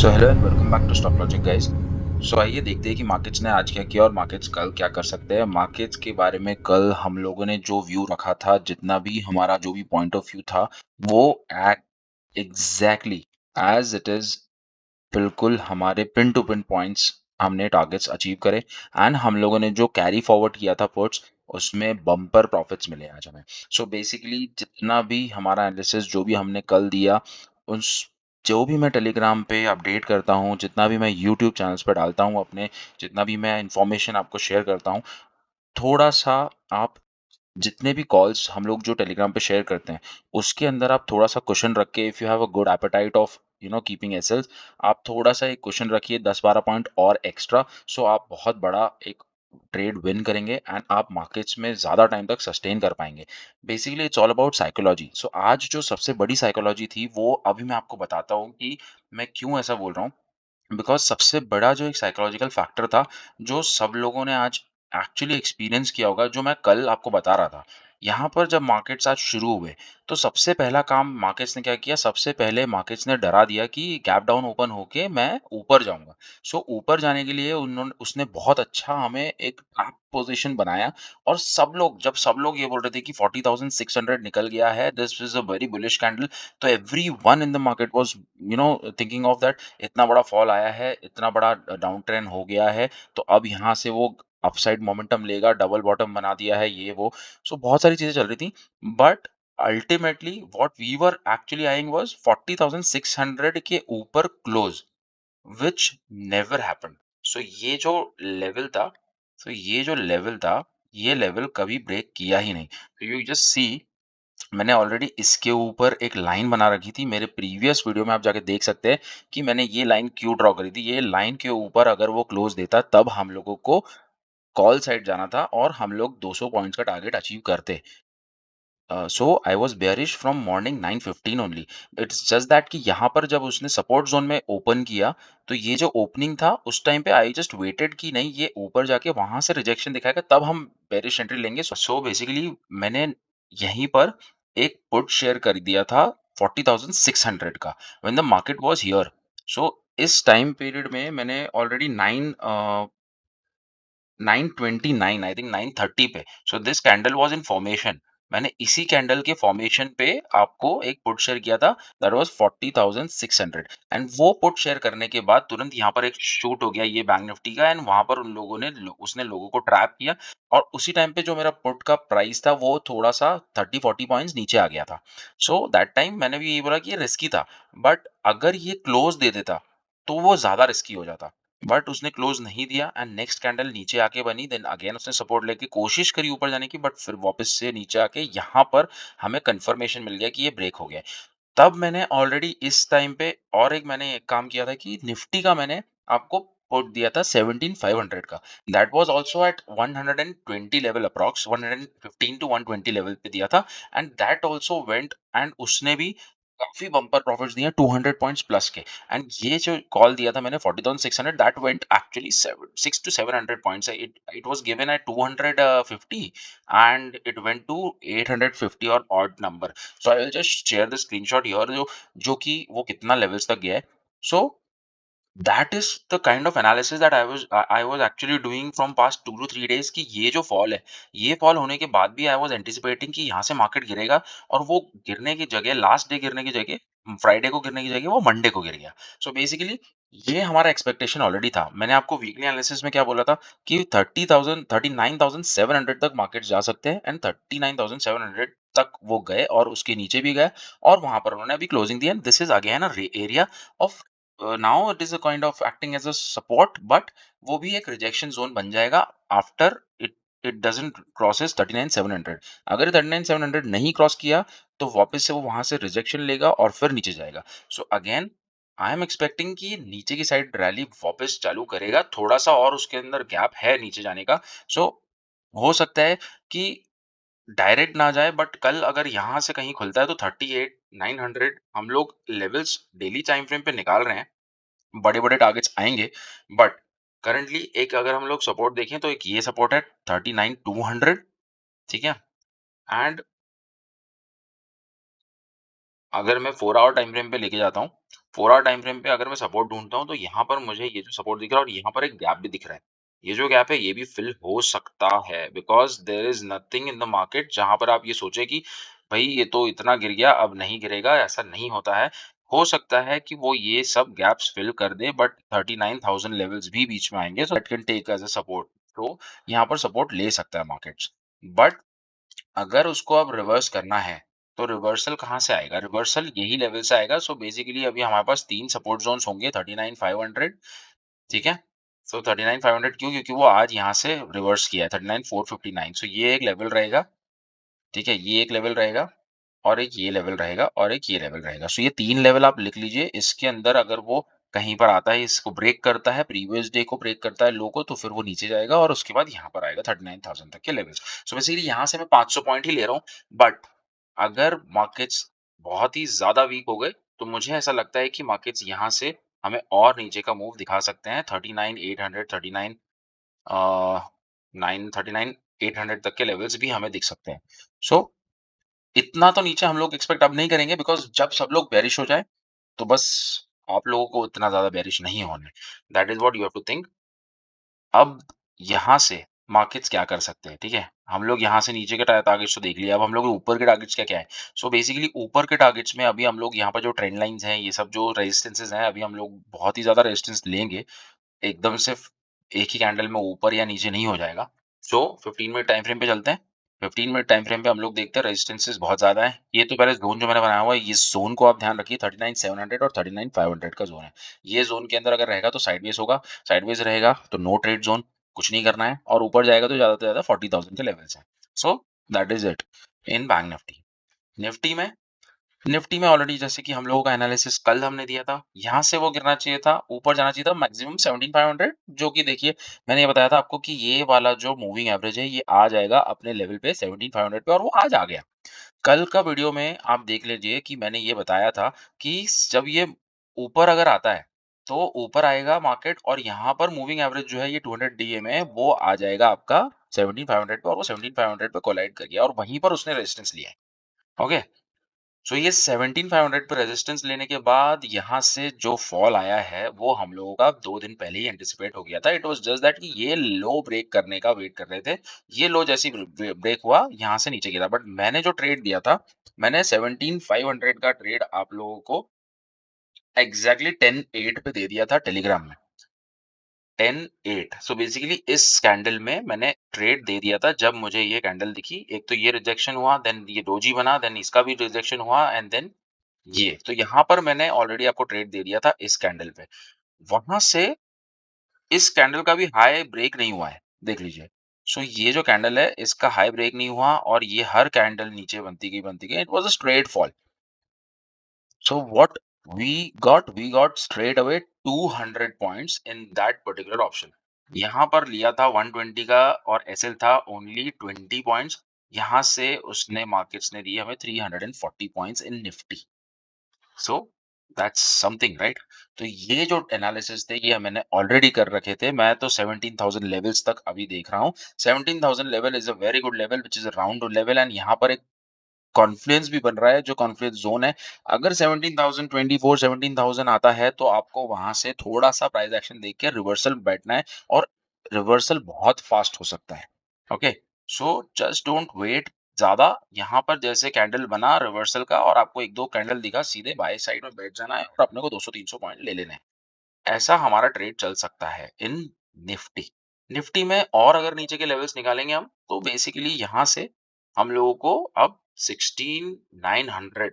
So hello and welcome back to stock logic guys. So आइए देखते हैं कि मार्केट्स ने आज क्या किया और मार्केट्स कल क्या कर सकते हैं। मार्केट्स के बारे में कल हम लोगों ने जो व्यू रखा था, जितना भी हमारा जो भी पॉइंट ऑफ व्यू था, वो at exactly as it is, बिल्कुल हमारे पिन टू पिन पॉइंट्स हमने टारगेट्स अचीव करे। एंड हम लोगों ने जो कैरी फॉरवर्ड किया था पुट्स, उसमें बम्पर प्रॉफिट्स मिले आज हमें। सो बेसिकली जितना भी हमारा एनालिसिस जो भी हमने कल दिया, उस जो भी मैं टेलीग्राम पे अपडेट करता हूँ, जितना भी मैं यूट्यूब चैनल्स पे डालता हूँ अपने, जितना भी मैं इंफॉर्मेशन आपको शेयर करता हूँ, थोड़ा सा आप जितने भी कॉल्स हम लोग जो टेलीग्राम पे शेयर करते हैं, उसके अंदर आप थोड़ा-सा क्वेश्चन रख के, if you have a good appetite of keeping SLs, आप थोड़ा-सा एक क्वेश्चन रखिए 10-12 पॉइंट और एक्स्ट्रा, सो आप बहुत बड़ा एक ट्रेड विन करेंगे एंड आप मार्केट्स में ज़्यादा टाइम तक सस्टेन कर पाएँगे। Basically it's all about psychology. So आज जो सबसे बड़ी साइकोलॉजी थी, वो अभी मैं आपको बताता हूँ कि मैं क्यों ऐसा बोल रहा हूँ। बिकॉज़ सबसे बड़ा जो एक साइकोलॉजिकल फैक्टर था, जो सब लोगों ने आज एक्चुअली एक्सपीरियंस किया होगा, जो मैं कल आपको बता रहा था। यहाँ पर जब मार्केट्स आज शुरू हुए, तो सबसे पहला काम मार्केट्स ने क्या किया, सबसे पहले मार्केट्स ने डरा दिया कि गैप डाउन ओपन होके मैं ऊपर जाऊँगा। सो ऊपर जाने के लिए उसने बहुत अच्छा हमें एक ट्रैप पोज़ीशन बनाया, और सब लोग ये बोल रहे थे कि 40,600 निकल गया है, this is a very bullish candle, तो everyone in the market was thinking of that, इतना बड़ा फॉल आया है, इतना बड़ा डाउन ट्रेंड हो गया है, तो अब यहाँ से वो अपसाइड मोमेंटम लेगा, डबल बॉटम बना दिया है, ये वो। सो बहुत सारी चीज़ें चल रही थी, but ultimately what we were actually eyeing was 40,600 के ऊपर close, which never happened. So ये जो लेवल था, ये लेवल कभी ब्रेक किया ही नहीं। तो यू जस्ट सी, मैंने ऑलरेडी इसके ऊपर एक लाइन बना रखी थी। मेरे प्रीवियस वीडियो में आप जाके देख सकते हैं कि मैंने ये लाइन क्यों ड्रॉ करी थी। ये लाइन के ऊपर अगर वो क्लोज़ देता, तब हम लोगों को कॉल साइड जाना था और हम लोग 200 पॉइंट्स का टारगेट अचीव करते। So I was bearish from morning 9:15 only. It's just that कि यहाँ पर जब उसने सपोर्ट ज़ोन में ओपन किया, तो ये जो ओपनिंग था, उस टाइम पे आई जस्ट वेटेड कि नहीं, ये ऊपर जाके वहाँ से रिजेक्शन दिखाएगा, तब हम बेयरिश एंट्री लेंगे। सो बेसिकली मैंने यहीं पर एक पुट शेयर कर दिया था 40,600 का, when the market was here. So इस टाइम पीरियड में मैंने ऑलरेडी 929, आई थिंक 930 पे, so this candle was in formation. मैंने इसी कैंडल के फॉर्मेशन पे आपको एक पुट शेयर किया था, दैट वाज़ 40,600, एंड वो पुट शेयर करने के बाद तुरंत यहाँ पर एक शूट हो गया ये बैंक निफ्टी का, एंड वहाँ पर उन लोगों ने उसने लोगों को ट्रैप किया, और उसी टाइम पे जो मेरा पुट का प्राइस था, वो थोड़ा-सा 30-40 पॉइंट्स नीचे आ गया था। सो दैट टाइम मैंने भी यही बोला कि ये रिस्की था, बट अगर ये क्लोज़ दे देता, तो वो ज़्यादा रिस्की हो जाता। बट उसने क्लोज नहीं दिया, एंड नेक्स्ट कैंडल नीचे आके बनी, देन अगेन उसने सपोर्ट लेके कोशिश करी ऊपर जाने की, बट फिर वापस से नीचे आके यहाँ पर हमें कंफर्मेशन मिल गया कि ये ब्रेक हो गया है। तब मैंने ऑलरेडी इस टाइम पे और एक मैंने एक काम किया था कि निफ्टी का मैंने आपको पुट दिया था 17,500 का, that was also at 120 level, approx 115 to 120 level पे दिया था, and that also went, and उसने भी काफी बम्पर प्रॉफिट्स दिए 200 पॉइंट्स प्लस के। एंड ये जो कॉल दिया था मैंने 40,600, that went actually 6 to 700 points. It was given at 250, and it went to 850 और odd number. So I will just share the screenshot here, जो कि वो कितना लेवल्स तक गया है। So that is the kind of analysis that I was actually doing from past 2 to 3 days, कि ये जो फॉल है, ये फॉल होने के बाद भी आई वाज एंटिसिपेटिंग कि यहाँ से मार्केट गिरेगा, और वो गिरने की जगह, लास्ट डे गिरने की जगह, फ्राइडे को गिरने की जगह, वो मंडे को गिर गया। सो बेसिकली ये हमारा एक्सपेक्टेशन ऑलरेडी था। मैंने आपको वीकली एनालिसिस में क्या बोला था कि 30,000 39,700 तक मार्केट जा सकते हैं, एंड 39,700 तक वो गए, और उसके नीचे भी गए, और वहां पर उन्होंने अभी क्लोजिंग दी, and this is again a area of, now it is a kind of acting as a support, but वो भी एक रिजेक्शन जोन बन जाएगा after it it doesn't crosses 39,700। अगर 39,700 नहीं क्रॉस किया, तो वापस से वो वहां से रिजेक्शन लेगा और फिर नीचे जाएगा। So again I am expecting कि नीचे की साइड रैली वापस चालू करेगा, थोड़ा सा और उसके अंदर गैप है नीचे जाने का। सो हो सकता है कि डायरेक्ट ना जाए, बट कल अगर यहाँ से कहीं खुलता है, तो 38,900 हम लोग लेवल्स डेली टाइम फ्रेम पे निकाल रहे हैं। बड़े-बड़े टारगेट्स आएँगे, बट करंटली एक अगर हम लोग सपोर्ट देखें, तो एक ये सपोर्ट है 39,200, ठीक है? एंड अगर मैं 4 आवर टाइम फ्रेम पे लेके जाता हूँ, 4 आवर टाइम फ्रेम पे अगर मैं सपोर्ट ढूँढता हूँ, तो यहाँ पर मुझे ये जो सपोर्ट दिख रहा है और यहाँ पर एक गैप भी दिख रहा है। ये जो गैप है, ये भी फिल हो सकता है because there is nothing in the market जहाँ पर आप ये सोचे कि भई ये तो इतना गिर गया, अब नहीं गिरेगा, ऐसा नहीं होता है। हो सकता है कि वो ये सब गैप्स फिल कर दे बट 39,000 लेवल्स भी बीच में आएँगे, so that can take as a support. तो यहाँ पर सपोर्ट ले सकता है मार्केट्स। बट अगर उसको अब रिवर्स करना है, तो रिवर्सल कहाँ से आएगा? रिवर्सल यही लेवल से आएगा। सो बेसिकली अभी हमारे पास 3 सपोर्ट ज़ोन्स होंगे 39,500, ठीक है? सो 39,500 क्यों? क्योंकि वो आज यहाँ से रिवर्स किया है 39,459, सो ये एक लेवल रहेगा, ठीक है? ये एक लेवल रहेगा और एक ये लेवल रहेगा और एक ये लेवल रहेगा। सो ये 3 लेवल आप लिख लीजिए। इसके अंदर अगर वो कहीं पर आता है, इसको ब्रेक करता है, प्रीवियस डे को ब्रेक करता है लो को, तो फिर वो नीचे जाएगा और उसके बाद यहाँ पर आएगा 39,000 तक के लेवल्स। सो बेसिकली यहाँ से मैं 500 पॉइंट ही ले रहा हूँ। बट अगर मार्केट्स बहुत ही ज़्यादा वीक हो गए, तो मुझे ऐसा लगता है कि मार्केट्स यहाँ से हमें और नीचे का मूव दिखा सकते हैं। 39,800, 39 39,800 तक के लेवल्स भी हमें दिख सकते हैं। सो इतना तो नीचे हम लोग एक्सपेक्ट अब नहीं करेंगे बिकॉज़ जब सब लोग बेयरिश हो जाएँ, तो बस आप लोगों को इतना ज़्यादा बेयरिश नहीं होना है। That is what you have to think. अब यहाँ से मार्केट्स क्या कर सकते हैं, ठीक है? हम लोग यहाँ से नीचे के टारगेट्स तो देख लिया, अब हम लोग ऊपर के टारगेट्स क्या-क्या है? सो बेसिकली ऊपर के टारगेट्स में अभी हम लोग यहाँ पर जो ट्रेंड लाइन्स हैं, ये सब जो रेजिस्टेंसेस हैं, अभी हम लोग बहुत ही ज़्यादा रेजिस्टेंस लेंगे। एकदम से एक ही कैंडल में ऊपर या नीचे नहीं हो जाएगा। सो 15 मिनट टाइम फ्रेम पे चलते हैं। 15 मिनट टाइम फ्रेम पे हम लोग देखते हैं रेजिस्टेंसेस बहुत ज़्यादा है। ये तो पहले ज़ोन जो मैंने बनाया हुआ है, इस ज़ोन को आप ध्यान रखिए 39,700 और 39,500 का ज़ोन है। ये ज़ोन के अंदर अगर रहेगा तो साइडवेज़ होगा, साइडवेज़ रहेगा तो नो ट्रेड ज़ोन, कुछ नहीं करना है और ऊपर जाएगा तो ज़्यादा से ज़्यादा 40,000 के लेवल्स हैं। So that is it in bank Nifty. Nifty में ऑलरेडी जैसे कि हम लोगों का एनालिसिस कल हमने दिया था, यहाँ से वो गिरना चाहिए था, ऊपर जाना चाहिए था मैक्सिमम 17,500, जो कि देखिए मैंने ये बताया था आपको कि ये वाला जो मूविंग एवरेज है ये आ जाएगा अपने लेवल पे 17,500 पे और वो आज आ गया। कल का वीडियो में आप देख लीजिए कि मैंने ये बताया था कि जब ये ऊपर अगर आता है, तो ऊपर आएगा मार्केट और यहाँ पर मूविंग एवरेज जो है ये 200 डीए में वो आ जाएगा आपका 17,500 पे और वो 17,500 पे कोलाइड कर गया और वहीं पर उसने रेजिस्टेंस लिया है। ओके? सो ये 17,500 पे रेजिस्टेंस लेने के बाद यहाँ से जो फॉल आया है वो हम लोगों का 2 दिन पहले ही एंटिसिपेट हो गया था। इट वाज़ जस्ट दैट कि ये लो ब्रेक करने का वेट कर रहे थे। ये लो जैसे ही ब्रेक हुआ यहाँ से नीचे गिरा। बट मैंने जो ट्रेड दिया था, मैंने 17,500 का ट्रेड आप लोगों को एग्ज़ैक्टली 10:08 पे दे दिया था टेलीग्राम में। 10:08 सो बेसिकली इस कैंडल में मैंने ट्रेड दे दिया था जब मुझे ये कैंडल दिखी। एक तो ये रिजेक्शन हुआ, देन ये डोजी बना, देन इसका भी रिजेक्शन हुआ एंड देन ये, तो यहाँ पर मैंने ऑलरेडी आपको ट्रेड दे दिया था इस कैंडल पे। वहाँ से इस कैंडल का भी हाई ब्रेक नहीं हुआ है, देख लीजिए। सो ये जो कैंडल है, इसका हाई ब्रेक नहीं हुआ और ये हर कैंडल नीचे बनती गई, it was a straight fall. So what we got straight away 200 points in that particular option. यहाँ पर लिया था 120 का और एसएल था ओनली 20 पॉइंट्स। यहाँ से उसने मार्केट्स ने दिए हमें 340 points in Nifty. So that's something right. तो ये जो एनालिसिस थे ये मैंने ऑलरेडी कर रखे थे। मैं तो 17,000 लेवल्स तक अभी देख रहा हूँ। 17,000 level is a very good level which is a round level and यहाँ पर एक कॉन्फ्लुएंस भी बन रहा है जो कॉन्फ्लुएंस जोन है। अगर 17,024 17,000 आता है तो आपको वहां से थोड़ा सा प्राइस एक्शन देख के रिवर्सल बैठना है और रिवर्सल बहुत फास्ट हो सकता है। Okay, so just don't wait ज्यादा। यहाँ पर जैसे कैंडल बना रिवर्सल का और आपको एक दो कैंडल दिखा, सीधे बाय साइड में बैठ जाना है और अपने को 200-300 पॉइंट ले लेने हैं। ऐसा हमारा ट्रेड चल सकता है इन निफ्टी। निफ्टी में और अगर नीचे के लेवल्स निकालेंगे हम तो बेसिकली यहाँ से हम लोगों को अब 16,900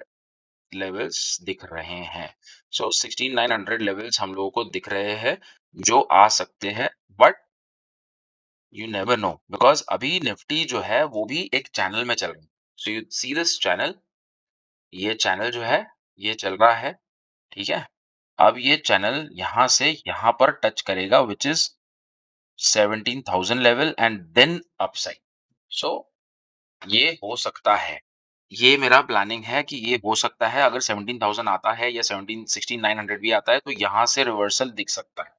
लेवल्स दिख रहे हैं। सो 16,900 लेवल्स हम लोगों को दिख रहे हैं जो आ सकते हैं। But you never know because अभी निफ्टी जो है वो भी एक चैनल में चल रहा है। So you see this channel, ये चैनल जो है ये चल रहा है, ठीक है? अब ये चैनल यहाँ से यहाँ पर टच करेगा which is 17,000 level and then upside. So ये हो सकता है, ये मेरा प्लानिंग है कि ये हो सकता है अगर 17,000 आता है या 17 16,900 भी आता है तो यहाँ से रिवर्सल दिख सकता है।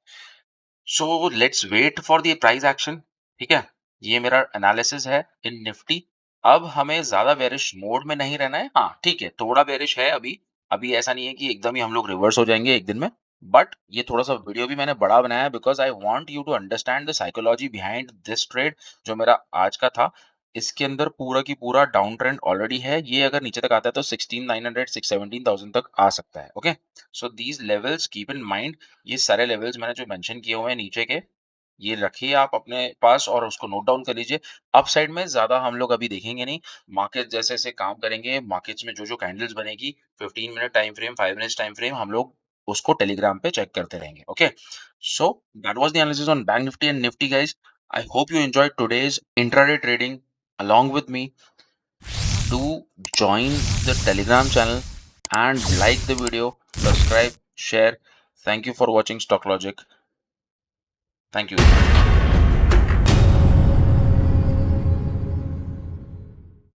So let's wait for the price action, ठीक है? ये मेरा एनालिसिस है इन निफ्टी। अब हमें ज़्यादा बेरिश मोड में नहीं रहना है। हाँ, ठीक है, थोड़ा बेरिश है अभी। अभी ऐसा नहीं है कि एकदम ही हम लोग रिवर्स हो जाएँगे एक दिन में, बट ये थोड़ा-सा वीडियो भी मैंने बड़ा बनाया है because I want you to understand the psychology behind this trade जो मेरा आज का था। इसके अंदर पूरा की पूरा डाउन ट्रेंड ऑलरेडी है। ये अगर नीचे तक आता है तो 16,900 17,000 तक आ सकता है। Okay? So these levels keep in mind, ये सारे लेवल्स मैंने जो मेंशन किए हुए हैं नीचे के, ये रखिए आप अपने पास और उसको नोट डाउन कर लीजिए। अपसाइड में ज़्यादा हम लोग अभी देखेंगे नहीं। मार्केट जैसे-जैसे काम करेंगे, मार्केट्स में जो-जो कैंडल्स बनेगी, 15 minute time frame, 5 minutes time frame, हम लोग उसको टेलीग्राम पे चेक करते रहेंगे। Okay? So that was the analysis on bank Nifty and Nifty guys. I hope you enjoyed today's intraday trading along with me. Do join the Telegram channel and like the video, subscribe, share. Thank you for watching Stock Logic. Thank you.